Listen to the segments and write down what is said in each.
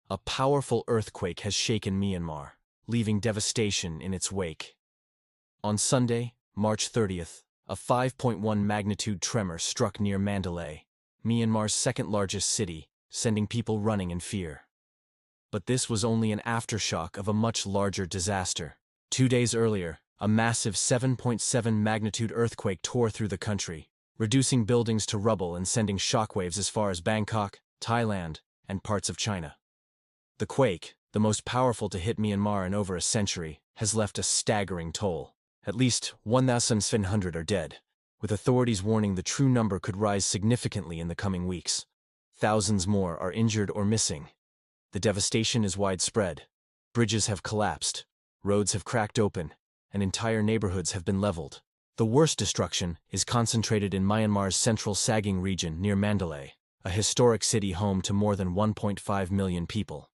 A powerful earthquake has shaken Myanmar, leaving devastation in its wake. On Sunday, March 30th, a 5.1 magnitude tremor struck near Mandalay, Myanmar's second-largest city, sending people running in fear. But this was only an aftershock of a much larger disaster. 2 days earlier, a massive 7.7 magnitude earthquake tore through the country, reducing buildings to rubble and sending shockwaves as far as Bangkok, Thailand, and parts of China. The quake, the most powerful to hit Myanmar in over a century, has left a staggering toll. At least 1,700 are dead, with authorities warning the true number could rise significantly in the coming weeks. Thousands more are injured or missing. The devastation is widespread. Bridges have collapsed, roads have cracked open, and entire neighborhoods have been leveled. The worst destruction is concentrated in Myanmar's central Sagaing region near Mandalay, a historic city home to more than 1.5 million people.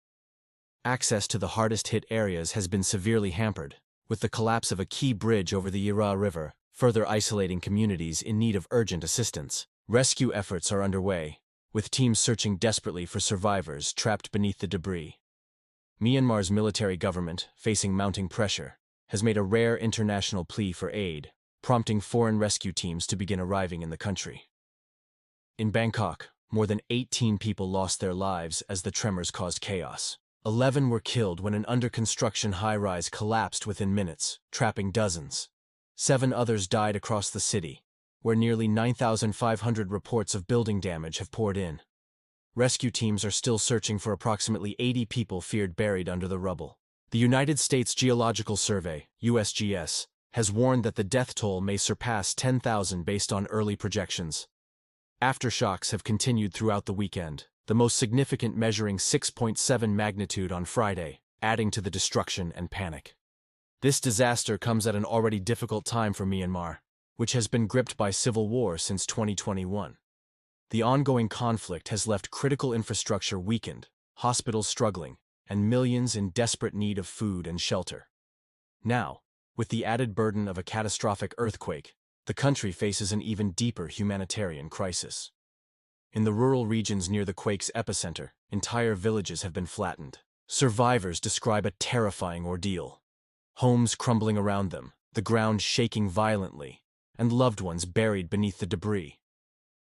Access to the hardest-hit areas has been severely hampered, with the collapse of a key bridge over the Yira River, further isolating communities in need of urgent assistance. Rescue efforts are underway, with teams searching desperately for survivors trapped beneath the debris. Myanmar's military government, facing mounting pressure, has made a rare international plea for aid, prompting foreign rescue teams to begin arriving in the country. In Bangkok, more than 18 people lost their lives as the tremors caused chaos. 11 were killed when an under-construction high-rise collapsed within minutes, trapping dozens. 7 others died across the city, where nearly 9,500 reports of building damage have poured in. Rescue teams are still searching for approximately 80 people feared buried under the rubble. The United States Geological Survey, USGS, has warned that the death toll may surpass 10,000 based on early projections. Aftershocks have continued throughout the weekend, the most significant measuring 6.7 magnitude on Friday, adding to the destruction and panic. This disaster comes at an already difficult time for Myanmar, which has been gripped by civil war since 2021. The ongoing conflict has left critical infrastructure weakened, hospitals struggling, and millions in desperate need of food and shelter. Now, with the added burden of a catastrophic earthquake, the country faces an even deeper humanitarian crisis. In the rural regions near the quake's epicenter, entire villages have been flattened. Survivors describe a terrifying ordeal. Homes crumbling around them, the ground shaking violently, and loved ones buried beneath the debris.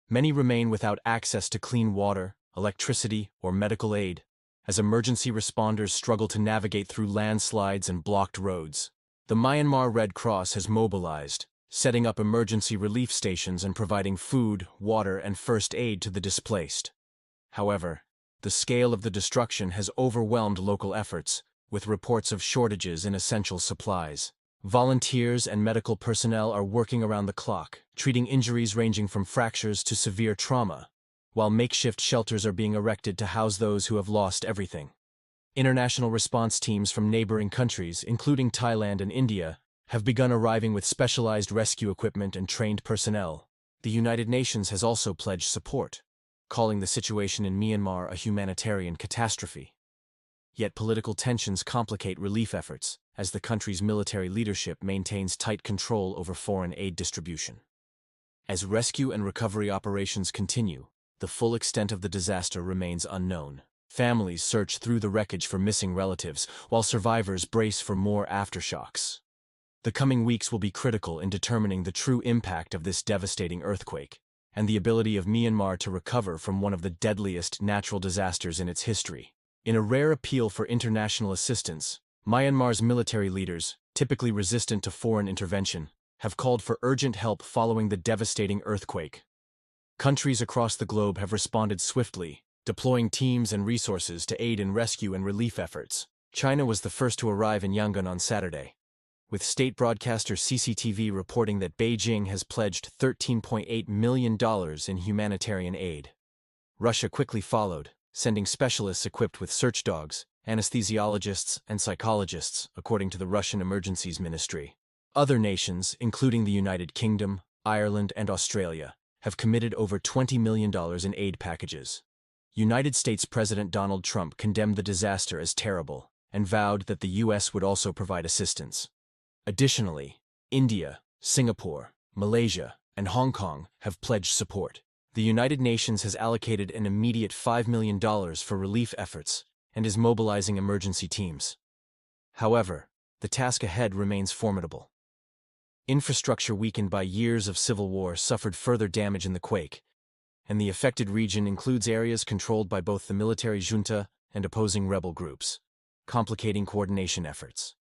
Many remain without access to clean water, electricity, or medical aid, as emergency responders struggle to navigate through landslides and blocked roads. The Myanmar Red Cross has mobilized, setting up emergency relief stations and providing food, water, and first aid to the displaced. However, the scale of the destruction has overwhelmed local efforts, with reports of shortages in essential supplies. Volunteers and medical personnel are working around the clock, treating injuries ranging from fractures to severe trauma, while makeshift shelters are being erected to house those who have lost everything. International response teams from neighboring countries, including Thailand and India, have begun arriving with specialized rescue equipment and trained personnel. The United Nations has also pledged support, calling the situation in Myanmar a humanitarian catastrophe. Yet political tensions complicate relief efforts, as the country's military leadership maintains tight control over foreign aid distribution. As rescue and recovery operations continue, the full extent of the disaster remains unknown. Families search through the wreckage for missing relatives, while survivors brace for more aftershocks. The coming weeks will be critical in determining the true impact of this devastating earthquake, and the ability of Myanmar to recover from one of the deadliest natural disasters in its history. In a rare appeal for international assistance, Myanmar's military leaders, typically resistant to foreign intervention, have called for urgent help following the devastating earthquake. Countries across the globe have responded swiftly, deploying teams and resources to aid in rescue and relief efforts. China was the first to arrive in Yangon on Saturday, with state broadcaster CCTV reporting that Beijing has pledged $13.8 million in humanitarian aid. Russia quickly followed, sending specialists equipped with search dogs, anesthesiologists, and psychologists, according to the Russian Emergencies Ministry. Other nations, including the United Kingdom, Ireland, and Australia, have committed over $20 million in aid packages. United States President Donald Trump condemned the disaster as terrible and vowed that the U.S. would also provide assistance. Additionally, India, Singapore, Malaysia, and Hong Kong have pledged support. The United Nations has allocated an immediate $5 million for relief efforts, and is mobilizing emergency teams. However, the task ahead remains formidable. Infrastructure weakened by years of civil war suffered further damage in the quake, and the affected region includes areas controlled by both the military junta and opposing rebel groups, complicating coordination efforts.